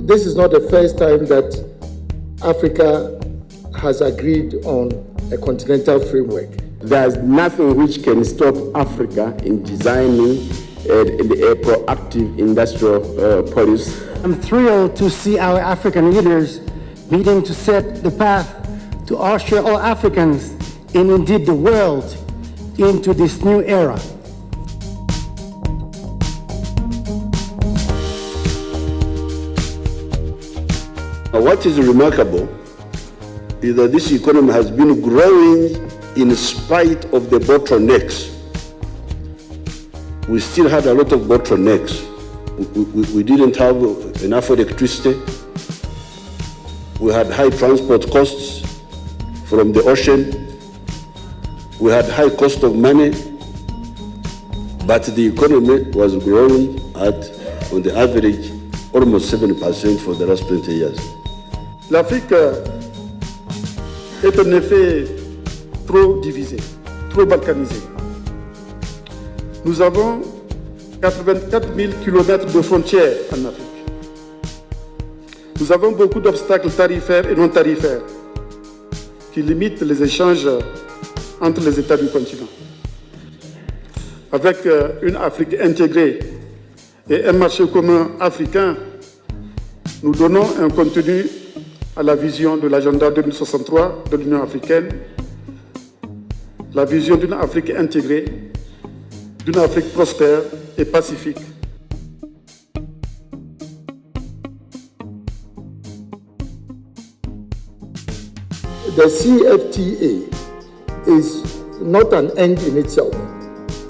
This is not the first time that Africa has agreed on a continental framework. There's nothing which can stop Africa in designing a proactive industrial policy. I'm thrilled to see our African leaders meeting to set the path to usher all Africans and indeed the world into this new era. What is remarkable is that this economy has been growing in spite of the bottlenecks. We still had a lot of bottlenecks. We didn't have enough electricity. We had high transport costs from the ocean. We had high cost of money, but the economy was growing at, on the average, almost 7% for the last 20 years. L'Afrique est en effet trop divisée, trop balkanisée. Nous avons 84 000 kilomètres de frontières en Afrique. Nous avons beaucoup d'obstacles tarifaires et non tarifaires qui limitent les échanges entre les États du continent. Avec une Afrique intégrée et un marché commun africain, nous donnons un contenu à la vision de l'agenda 2063 de l'Union africaine, la vision d'une Afrique intégrée, d'une Afrique prospère et pacifique. The CFTA is not an end in itself.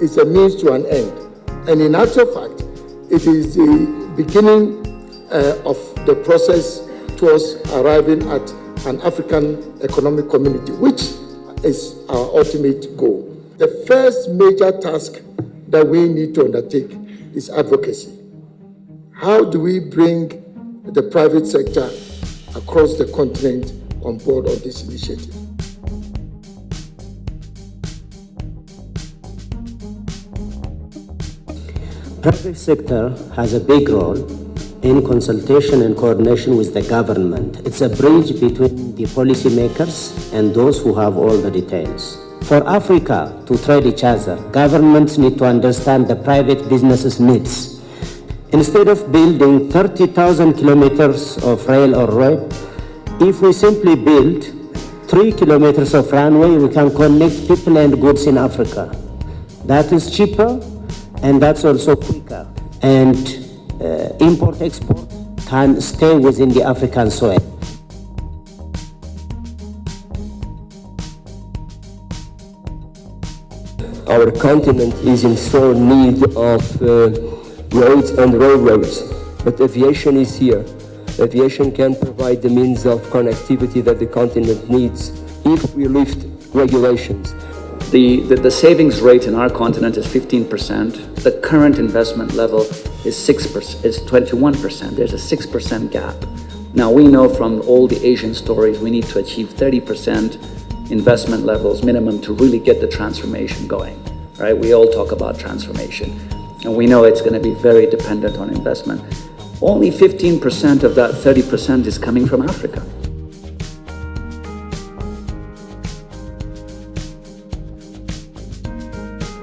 It's a means to an end. And in actual fact, it is the beginning of the process towards arriving at an African economic community, which is our ultimate goal. The first major task that we need to undertake is advocacy. How do we bring the private sector across the continent on board on this initiative? Private sector has a big role in consultation and coordination with the government. It's a bridge between the policymakers and those who have all the details. For Africa to trade each other, governments need to understand the private businesses' needs. Instead of building 30,000 kilometers of rail or road, if we simply build 3 kilometers of runway, we can connect people and goods in Africa. That is cheaper and that's also quicker. And import-export can stay within the African soil. Our continent is in sore need of roads and railroads, but aviation is here. Aviation can provide the means of connectivity that the continent needs if we lift regulations. The savings rate in our continent is 15%. The current investment level is 6%, is 21%. There's a 6% gap. Now we know from all the Asian stories, we need to achieve 30% investment levels minimum to really get the transformation going, right? We all talk about transformation, and we know it's going to be very dependent on investment. Only 15% of that 30% is coming from Africa.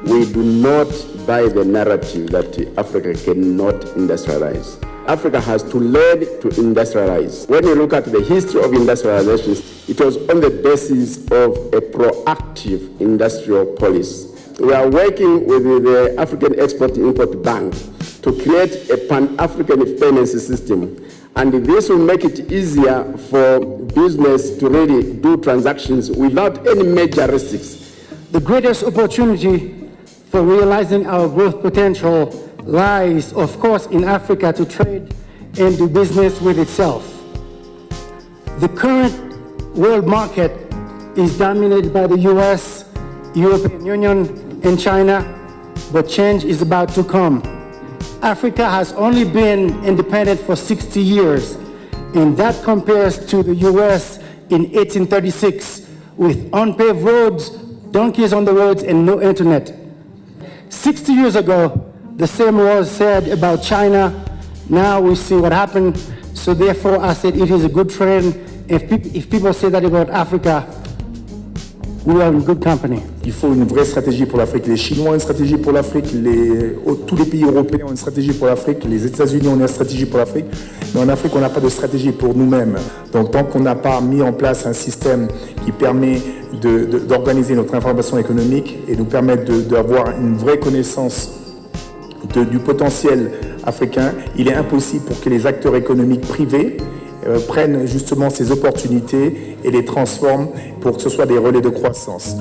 We do not buy the narrative that Africa cannot industrialize. Africa has to learn to industrialize. When you look at the history of industrialization, it was on the basis of a proactive industrial policy. We are working with the African Export-Import Bank to create a pan-African finance system. And this will make it easier for business to really do transactions without any major risks. The greatest opportunity for realizing our growth potential lies, of course, in Africa to trade and do business with itself. The current world market is dominated by the US, European Union, and China, but change is about to come. Africa has only been independent for 60 years, and that compares to the US in 1836 with unpaved roads, donkeys on the roads, and no internet. 60 years ago, the same was said about China. Now we see what happened. So therefore, I said it is a good trend. If people say that about Africa, we are in good company. Il faut une vraie stratégie pour l'Afrique. Les Chinois ont une stratégie pour l'Afrique, tous les pays européens ont une stratégie pour l'Afrique, les États-Unis ont une stratégie pour l'Afrique. Mais en Afrique, on n'a pas de stratégie pour nous-mêmes. Donc tant qu'on n'a pas mis en place un système qui permet d'organiser notre information économique et nous permettre d'avoir une vraie connaissance du potentiel africain, il est impossible pour que les acteurs économiques privés prennent justement ces opportunités et les transforment pour que ce soit des relais de croissance.